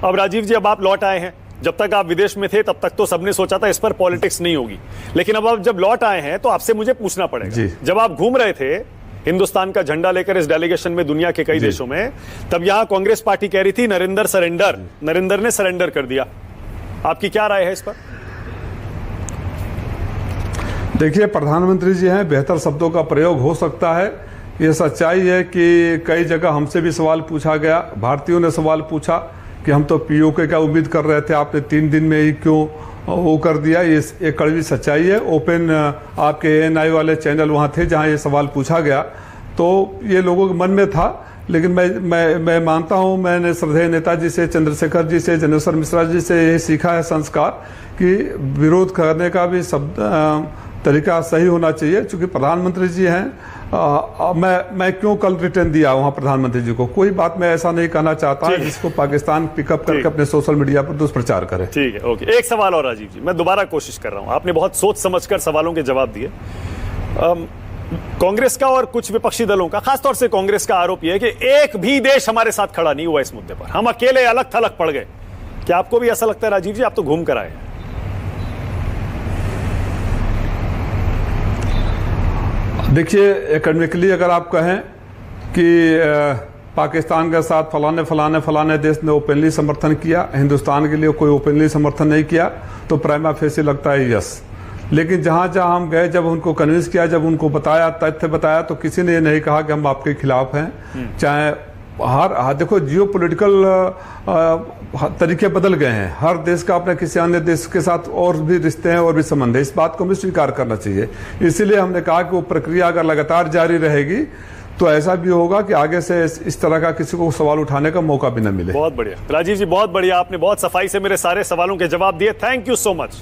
अब राजीव जी, अब आप लौट आए हैं, जब तक आप विदेश में थे तब तक तो सबने सोचा था इस पर पॉलिटिक्स नहीं होगी, लेकिन अब आप जब लौट आए हैं तो आपसे मुझे पूछना पड़ेगा, जब आप घूम रहे थे हिंदुस्तान का झंडा लेकर इस डेलीगेशन में दुनिया के कई देशों में, तब यहां कांग्रेस पार्टी कह रही थी नरेंद्र सरेंडर, नरेंद्र ने सरेंडर कर दिया। आपकी क्या राय है इस पर? देखिए, प्रधानमंत्री जी हैं, बेहतर शब्दों का प्रयोग हो सकता है। ये सच्चाई है कि कई जगह हमसे भी सवाल पूछा गया, भारतीयों ने सवाल पूछा कि हम तो पीओके का उम्मीद कर रहे थे, आपने 3 दिन में ही क्यों वो कर दिया। ये एक कड़वी सच्चाई है। ओपन आपके एएनआई वाले चैनल वहाँ थे जहाँ ये सवाल पूछा गया, तो ये लोगों के मन में था। लेकिन मैं मानता हूँ, मैंने श्रद्धेय नेताजी से, चंद्रशेखर जी से, जनेश्वर मिश्रा जी से यही सीखा है संस्कार कि विरोध करने का भी तरीका सही होना चाहिए। चूंकि प्रधानमंत्री जी हैं, मैं क्यों कल रिटर्न दिया वहाँ प्रधानमंत्री जी को, कोई बात मैं ऐसा नहीं कहना चाहता है जिसको पाकिस्तान पिकअप करके अपने सोशल मीडिया पर दुष्प्रचार करे। ठीक है, ओके। एक सवाल और राजीव जी, मैं दोबारा कोशिश कर रहा हूँ, आपने बहुत सोच समझकर सवालों के जवाब दिए। कांग्रेस का और कुछ विपक्षी दलों का, खासतौर से कांग्रेस का आरोप यह है कि एक भी देश हमारे साथ खड़ा नहीं हुआ इस मुद्दे पर, हम अकेले अलग थलग पड़ गए। क्या आपको भी ऐसा लगता है राजीव जी? आप तो घूम कर आए हैं। देखिए, एकेडमिकली अगर आप कहें कि पाकिस्तान के साथ फलाने देश ने ओपनली समर्थन किया, हिंदुस्तान के लिए कोई ओपनली समर्थन नहीं किया, तो प्राइमा फेसी लगता है यस। लेकिन जहां जहां हम गए, जब उनको कन्विंस किया, जब उनको बताया, तथ्य बताया, तो किसी ने ये नहीं कहा कि हम आपके खिलाफ हैं। चाहे देखो, जियो पोलिटिकल तरीके बदल गए हैं, हर देश का अपने किसी अन्य देश के साथ और भी रिश्ते हैं और भी संबंध है, इस बात को भी स्वीकार करना चाहिए। इसीलिए हमने कहा कि वो प्रक्रिया अगर लगातार जारी रहेगी तो ऐसा भी होगा कि आगे से इस तरह का किसी को सवाल उठाने का मौका भी न मिले। बहुत बढ़िया राजीव जी, बहुत बढ़िया, आपने बहुत सफाई से मेरे सारे सवालों के जवाब दिए। Thank you so much.